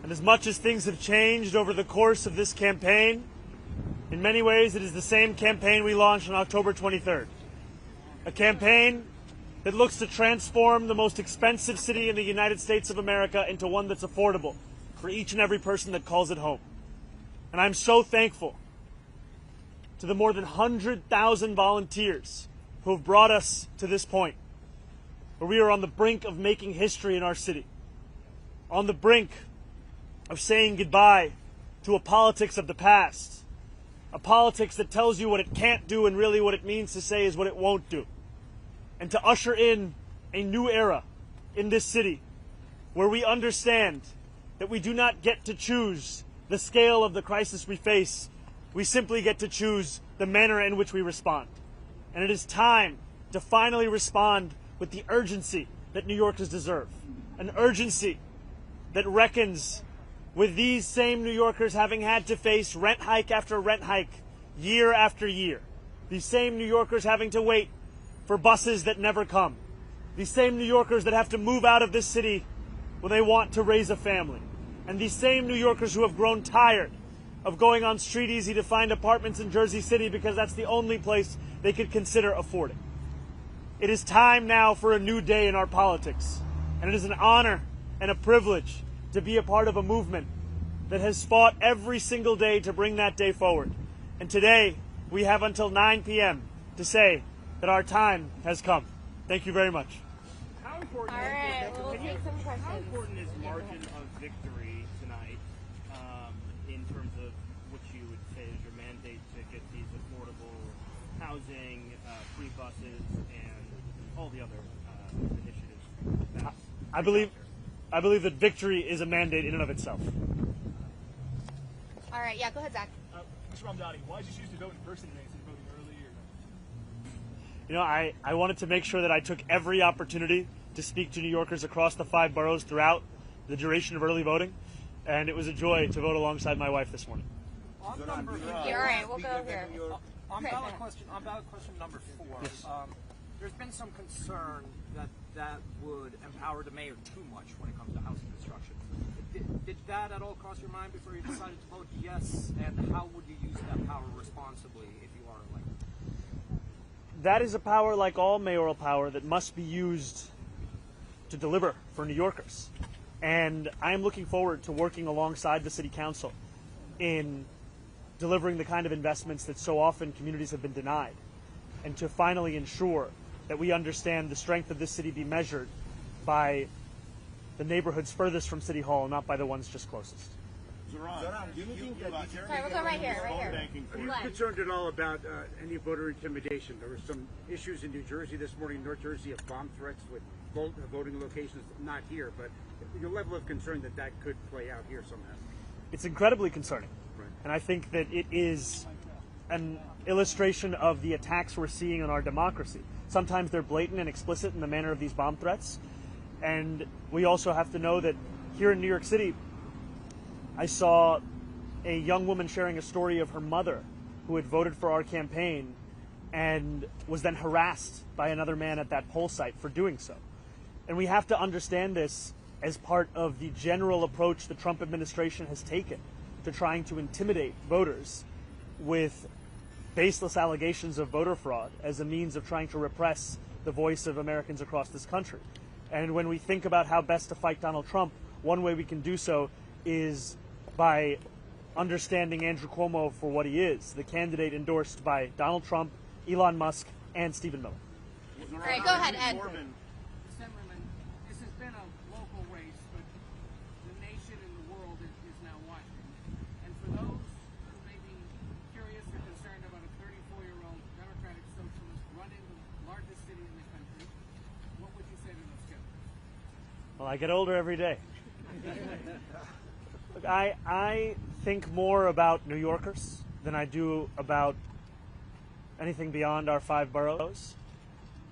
And as much as things have changed over the course of this campaign, in many ways it is the same campaign we launched on October 23rd. A campaign that looks to transform the most expensive city in the United States of America into one that's affordable for each and every person that calls it home. And I'm so thankful to the more than 100,000 volunteers who have brought us to this point, where we are on the brink of making history in our city, on the brink of saying goodbye to a politics of the past, a politics that tells you what it can't do and really what it means to say is what it won't do, and to usher in a new era in this city where we understand that we do not get to choose the scale of the crisis we face. We simply get to choose the manner in which we respond. And it is time to finally respond with the urgency that New Yorkers deserve. An urgency that reckons with these same New Yorkers having had to face rent hike after rent hike, year after year. These same New Yorkers having to wait for buses that never come. These same New Yorkers that have to move out of this city when they want to raise a family. And these same New Yorkers who have grown tired of going on Street Easy to find apartments in Jersey City because that's the only place they could consider affording. It is time now for a new day in our politics. And it is an honor and a privilege to be a part of a movement that has fought every single day to bring that day forward. And today, we have until 9 p.m. to say that our time has come. Thank you very much. How important we'll take some questions. How important is margin of victory tonight in terms of what you would say is your mandate to get these affordable housing, free buses, and all the other initiatives? I believe that victory is a mandate in and of itself. All right, yeah, go ahead, Zach. Mr. Mamdani, why did you choose to vote in person today instead of voting early? You know, I wanted to make sure that I took every opportunity to speak to New Yorkers across the 5 boroughs throughout the duration of early voting, and it was a joy to vote alongside my wife this morning. All right, we'll go here. On ballot question number 4, yes. There's been some concern that would empower the mayor too much when it comes to housing construction. Did that at all cross your mind before you decided to vote yes? And how would you use that power responsibly if you are elected? That is a power, like all mayoral power, that must be used to deliver for New Yorkers. And I am looking forward to working alongside the City Council in delivering the kind of investments that so often communities have been denied, and to finally ensure that we understand the strength of this city be measured by the neighborhoods furthest from City Hall, not by the ones just closest. Zohran, do you think that Sorry, we'll go right here. are you concerned at all about any voter intimidation? There were some issues in New Jersey this morning, North Jersey, of bomb threats with voting locations, not here, but your level of concern that could play out here somehow. It's incredibly concerning. Right. And I think that it is an illustration of the attacks we're seeing on our democracy. Sometimes they're blatant and explicit in the manner of these bomb threats. And we also have to know that here in New York City, I saw a young woman sharing a story of her mother who had voted for our campaign and was then harassed by another man at that poll site for doing so. And we have to understand this as part of the general approach the Trump administration has taken to trying to intimidate voters with baseless allegations of voter fraud as a means of trying to repress the voice of Americans across this country. And when we think about how best to fight Donald Trump, one way we can do so is by understanding Andrew Cuomo for what he is, the candidate endorsed by Donald Trump, Elon Musk, and Stephen Miller. All right, go ahead, Ed. Assemblyman, this has been a local race, but the nation and the world is now watching. And for those who may be curious or concerned about a 34-year-old Democratic socialist running the largest city in the country, what would you say to those kids? Well, I get older every day. Look, I think more about New Yorkers than I do about anything beyond our 5 boroughs.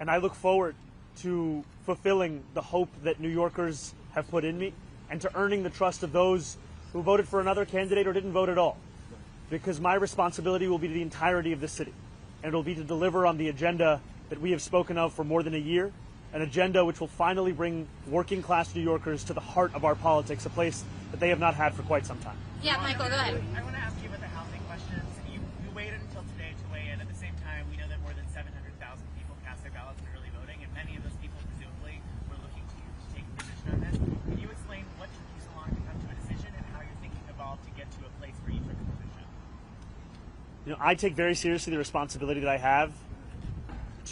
And I look forward to fulfilling the hope that New Yorkers have put in me and to earning the trust of those who voted for another candidate or didn't vote at all. Because my responsibility will be to the entirety of the city. And it will be to deliver on the agenda that we have spoken of for more than a year, an agenda which will finally bring working class New Yorkers to the heart of our politics, a place that they have not had for quite some time. Yeah, Michael, go ahead. I want to ask you about the housing questions. You waited until today to weigh in. At the same time, we know that more than 700,000 people cast their ballots in early voting, and many of those people presumably were looking to you to take a position on this. Can you explain what took you so long to come to a decision and how your thinking evolved to get to a place where you took a position? I take very seriously the responsibility that I have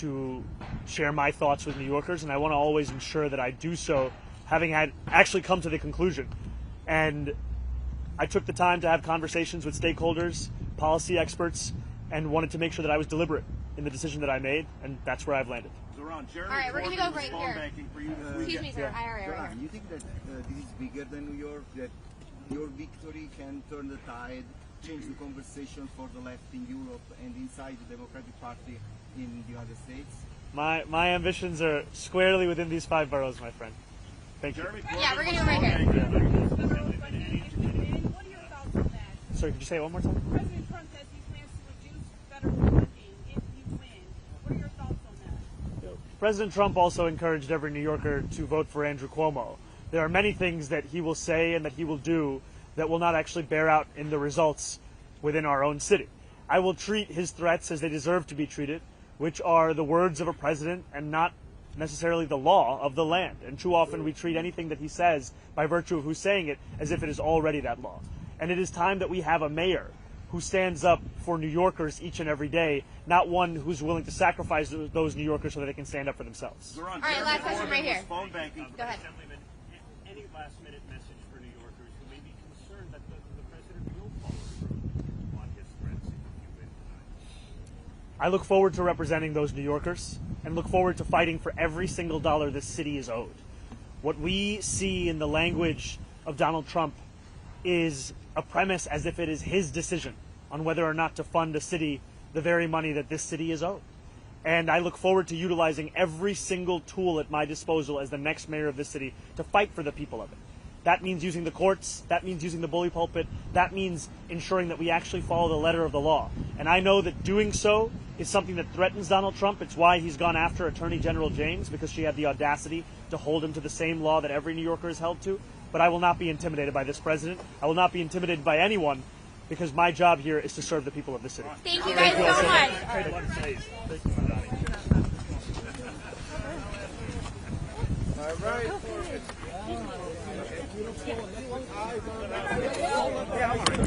to share my thoughts with New Yorkers, and I want to always ensure that I do so having had actually come to the conclusion. And I took the time to have conversations with stakeholders, policy experts, and wanted to make sure that I was deliberate in the decision that I made, and that's where I've landed. Zohran, All right, we're going to go right here. Excuse me, sir. All right. Zohran, you think that this is bigger than New York, that your victory can turn the tide, change the conversation for the left in Europe and inside the Democratic Party in the United States? My ambitions are squarely within these 5 boroughs, my friend. Thank you. Yeah, we're going to go right here. What are your thoughts on that? Sorry, could you say it one more time? President Trump says he plans to reduce federal funding if you win. What are your thoughts on that? President Trump also encouraged every New Yorker to vote for Andrew Cuomo. There are many things that he will say and that he will do that will not actually bear out in the results within our own city. I will treat his threats as they deserve to be treated, which are the words of a president and not necessarily the law of the land. And too often we treat anything that he says by virtue of who's saying it as if it is already that law. And it is time that we have a mayor who stands up for New Yorkers each and every day, not one who's willing to sacrifice those New Yorkers so that they can stand up for themselves. All right, last question right here. Phone banking. Go ahead. Assemblyman, any last-minute message for New Yorkers who may be concerned that the president will follow through on his threats if you win tonight? I look forward to representing those New Yorkers and look forward to fighting for every single dollar this city is owed. What we see in the language of Donald Trump is a premise as if it is his decision on whether or not to fund a city the very money that this city is owed. And I look forward to utilizing every single tool at my disposal as the next mayor of this city to fight for the people of it. That means using the courts, that means using the bully pulpit, that means ensuring that we actually follow the letter of the law. And I know that doing so is something that threatens Donald Trump. It's why he's gone after Attorney General James, because she had the audacity to hold him to the same law that every New Yorker is held to. But I will not be intimidated by this president. I will not be intimidated by anyone, because my job here is to serve the people of the city. Thank you guys so much. All right.